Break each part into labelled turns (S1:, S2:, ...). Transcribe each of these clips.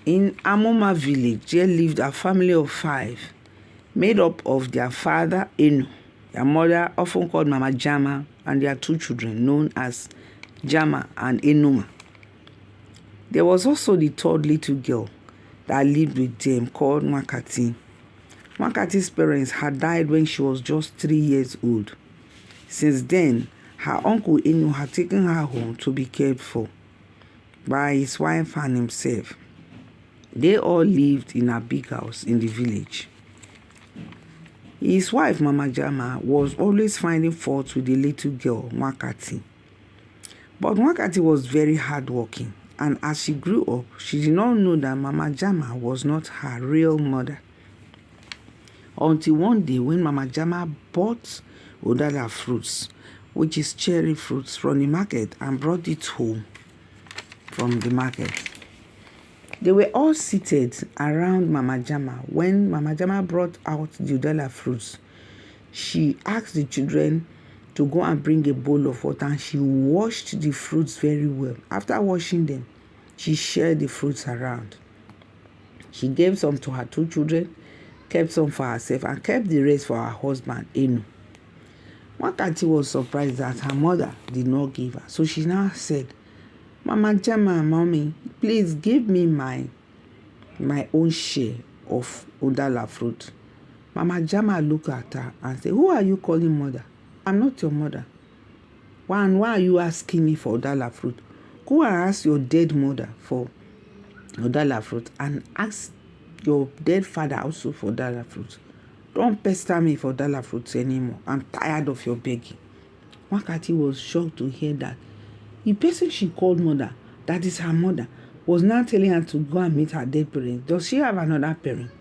S1: In Amoma village, there lived a family of 5, made up of their father, Enu, their mother, often called Mama Jama, and their 2 children, known as Jama and Enuma. There was also the 3rd little girl that lived with them, called Nwakati. Nwakati's parents had died when she was just 3 years old. Since then, her uncle Enu had taken her home to be cared for by his wife and himself. They all lived in a big house in the village. His wife, Mama Jama, was always finding fault with the little girl, Nwakati. But Nwakati was very hardworking, and as she grew up, she did not know that Mama Jama was not her real mother. Until one day when Mama Jama bought Udala fruits, which is cherry fruits, from the market and brought it home from the market. They were all seated around Mama Jama. When Mama Jama brought out the Udala fruits, she asked the children to go and bring a bowl of water, and she washed the fruits very well. After washing them, she shared the fruits around. She gave some to her 2 children, kept some for herself, and kept the rest for her husband, Enu. Nwakati was surprised that her mother did not give her. So she now said, Mama Jama, Mommy, please give me my own share of Udala fruit. Mama Jama looked at her and said, who are you calling mother? I'm not your mother. Why are you asking me for Udala fruit? Go and ask your dead mother for Udala fruit, and ask your dead father also for Udala fruit. Don't pester me for Udala fruits anymore. I'm tired of your begging. Nwakati was shocked to hear that the person she called mother, that is her mother, was now telling her to go and meet her dead parents. Does she have another parent?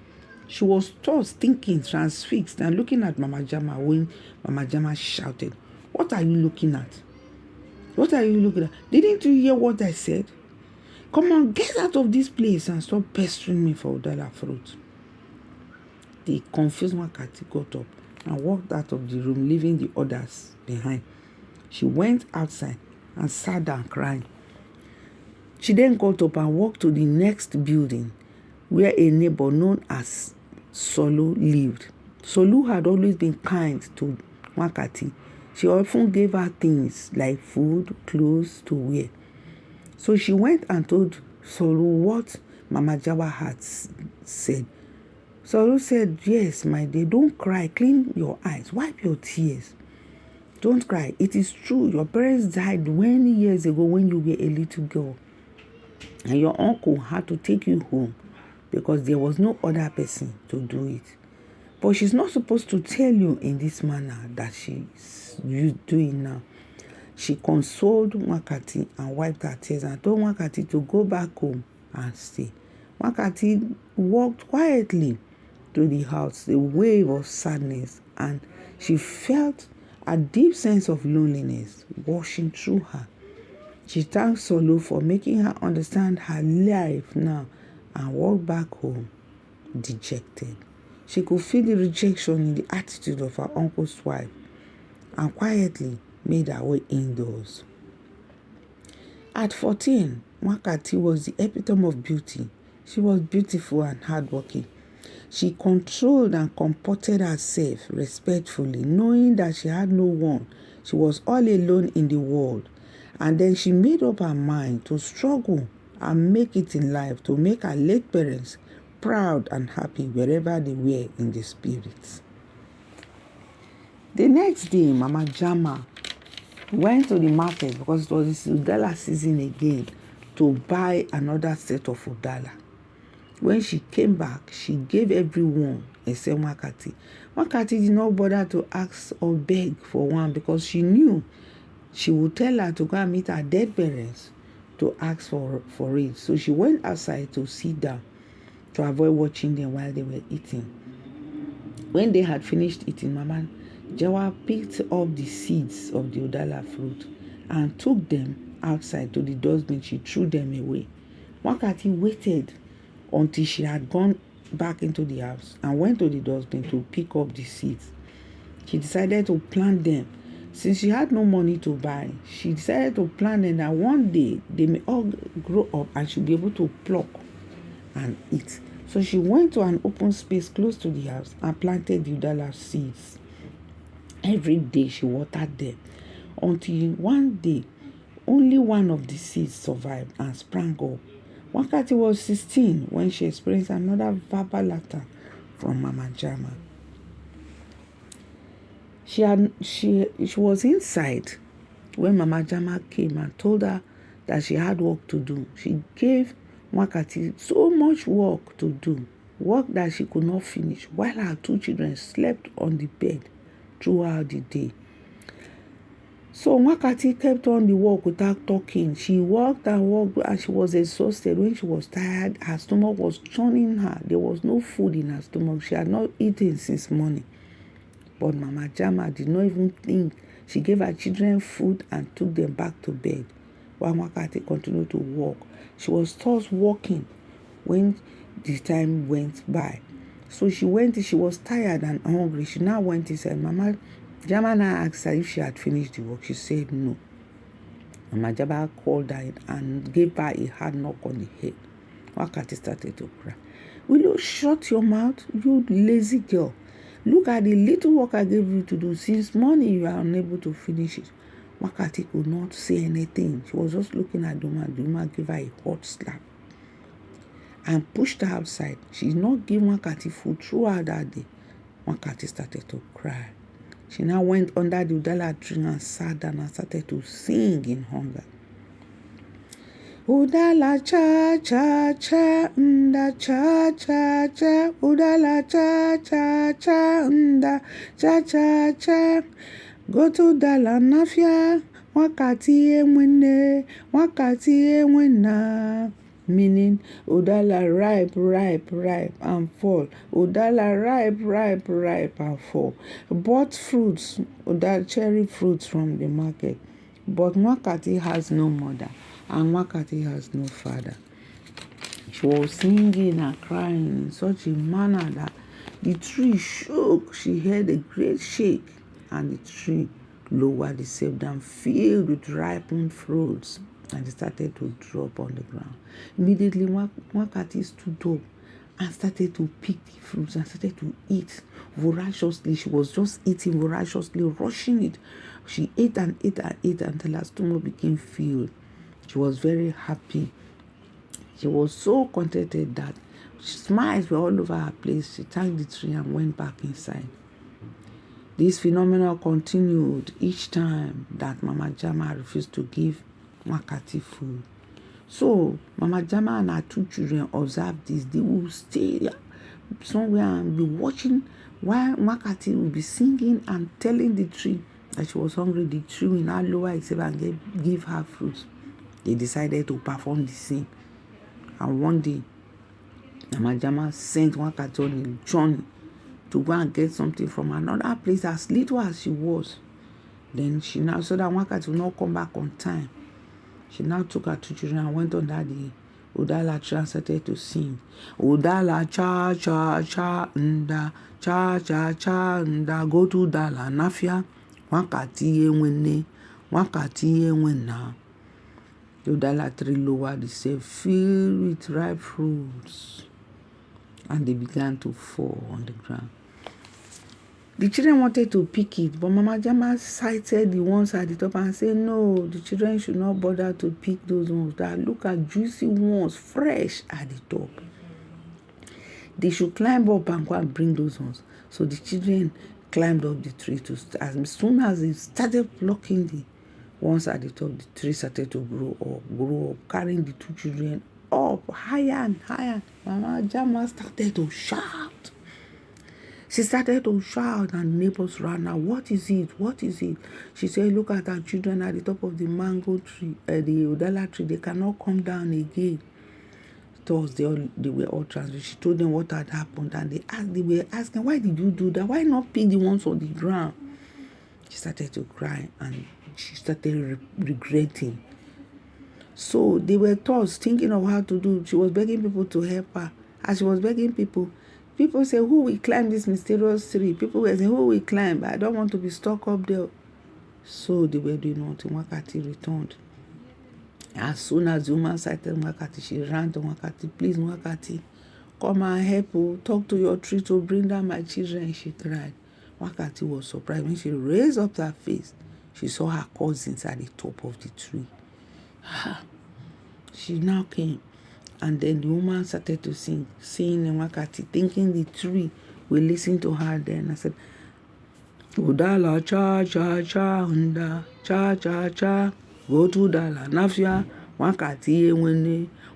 S1: She was tossed, thinking, transfixed, and looking at Mama Jama when Mama Jama shouted, what are you looking at? What are you looking at? Didn't you hear what I said? Come on, get out of this place and stop pestering me for Udala fruit. The confused Nwakati got up and walked out of the room, leaving the others behind. She went outside and sat down crying. She then got up and walked to the next building, where a neighbor known as Solu lived. Solu had always been kind to Nwakati. She often gave her things like food, clothes to wear. So she went and told Solu what Mama Jama had said. Solu said, yes, my dear, don't cry. Clean your eyes. Wipe your tears. Don't cry. It is true. Your parents died many years ago when you were a little girl. And your uncle had to take you home because there was no other person to do it. But she's not supposed to tell you in this manner that she's doing now. She consoled Nwakati and wiped her tears and told Nwakati to go back home and stay. Nwakati walked quietly to the house, a wave of sadness, and she felt a deep sense of loneliness washing through her. She thanked Solu for making her understand her life now and walked back home dejected. She could feel the rejection in the attitude of her uncle's wife and quietly made her way indoors. At 14, Nwakati was the epitome of beauty. She was beautiful and hardworking. She controlled and comported herself respectfully, knowing that she had no one. She was all alone in the world. And then she made up her mind to struggle and make it in life, to make her late parents proud and happy wherever they were in the spirits. The next day, Mama Jama went to the market because it was the Udala season again to buy another set of Udala. When she came back, she gave everyone except Nwakati. Nwakati did not bother to ask or beg for one because she knew she would tell her to go and meet her dead parents to ask for it. So she went outside to sit down to avoid watching them while they were eating. When they had finished eating, Mama Jama picked up the seeds of the Udala fruit and took them outside to the dustbin. She threw them away. Nwakati waited until she had gone back into the house and went to the dustbin to pick up the seeds. She decided to plant them. Since she had no money to buy, she decided to plant them that one day they may all grow up and she'll be able to pluck and eat. So she went to an open space close to the house and planted the udala seeds. Every day she watered them until one day only one of the seeds survived and sprang up. Nwakati was 16 when she experienced another verbal attack from Mama Jama. She was inside when Mama Jama came and told her that she had work to do. She gave Nwakati so much work to do, work that she could not finish, while her two children slept on the bed throughout the day. So Nwakati kept on the work without talking. She worked and worked and she was exhausted. When she was tired, her stomach was churning her. There was no food in her stomach. She had not eaten since morning. But Mama Jama did not even think. She gave her children food and took them back to bed while Nwakati continued to work. She was thus working when the time went by. So she was tired and hungry. She now went inside. Mama Jama now asked her if she had finished the work. She said no. Mama Jama called her in and gave her a hard knock on the head. Nwakati started to cry. Will you shut your mouth, you lazy girl? Look at the little work I gave you to do. Since morning you are unable to finish it. Nwakati could not say anything. She was just looking at the woman. The woman gave her a hot slap and pushed her outside. She did not give Nwakati food throughout that day. Nwakati started to cry. She now went under the udala tree and sat down and started to sing in hunger. Udala cha cha cha nda cha cha cha, udala cha cha cha nda cha cha cha. Go to dala nafia, Nwakati enwene, Nwakati enwena. Meaning udala ripe and fall. Udala ripe and fall. Bought fruits, udala cherry fruits from the market. But Nwakati has no mother and Nwakati has no father. She was singing and crying in such a manner that the tree shook. She heard a great shake and the tree lowered itself and filled with ripened fruits. And it started to drop on the ground. Immediately, Nwakati stood up and started to pick the fruits and started to eat voraciously. She was just eating voraciously, rushing it. She ate and ate and ate until her stomach became filled. She was very happy. She was so contented that smiles were all over her place. She thanked the tree and went back inside. This phenomenon continued each time that Mama Jama refused to give Nwakati food. So Mama Jama and her two children observed this. They would stay somewhere and be watching while Nwakati would be singing and telling the tree that she was hungry. The tree will now lower itself and give her fruits. They decided to perform the same. And one day, Mama Jama sent Nwakati on a journey to go and get something from another place as little as she was. Then she now, so that Nwakati will not come back on time, she now took her two children and went under the udala tree and started to sing. Udala cha cha cha nda cha cha cha nda, go to dala nafia, Nwakati enwene, Nwakati enwena. The udala tree lowered itself, filled with ripe fruits, and they began to fall on the ground. The children wanted to pick it, but Mama Jama cited the ones at the top and said, no, the children should not bother to pick those ones. That look at juicy ones, fresh at the top. They should climb up and go and bring those ones. So the children climbed up the tree. As soon as they started plucking the ones at the top, the tree started to grow up, carrying the two children up higher and higher. Mama Jama started to shout. She started to shout and neighbors ran out. What is it? What is it? She said, look at our children at the top of the mango tree, the udala tree. They cannot come down again. Thus, they were all transfixed. She told them what had happened and they were asking, why did you do that? Why not pick the ones on the ground? She started to cry and she started regretting. So they were thus thinking of how to do. She was begging people to help her. As she was begging people say, who will climb this mysterious tree? People were saying, who will climb? I don't want to be stuck up there. So they were doing until Nwakati returned. As soon as the woman sighted Nwakati, she ran to Nwakati. Please, Nwakati, come and help, oh, talk to your tree to bring down my children, she cried. Nwakati was surprised. When she raised up her face, she saw her cousins at the top of the tree. She now came, and then the woman started to sing Nwakati, thinking the tree will listen to her. Then I said, Udala cha cha cha unda cha cha cha, go to Dala Nafia, Nwakati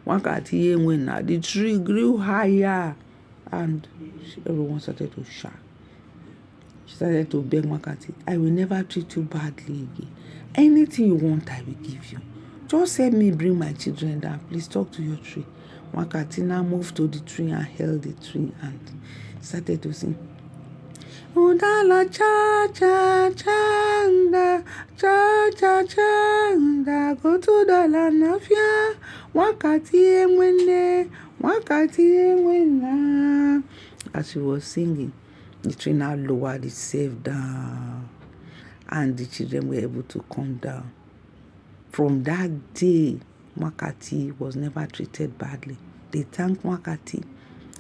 S1: Nwakati when the tree grew higher, and everyone started to shout. She started to beg Nwakati, I will never treat you badly again. Anything you want, I will give you. Just help me bring my children down. Please talk to your tree. Nwakati now moved to the tree and held the tree and started to sing. Udala cha cha cha cha cha cha go to Dala Nafia, Nwakati Nwakati. As she was singing, the tree now lowered itself down, and the children were able to come down. From that day, Nwakati was never treated badly. They thanked Nwakati,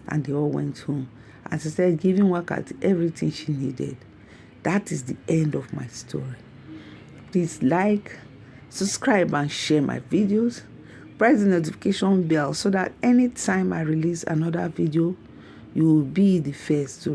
S1: and they all went home. And she started giving Nwakati everything she needed. That is the end of my story. Please like, subscribe, and share my videos. Press the notification bell so that anytime I release another video, you will be the first to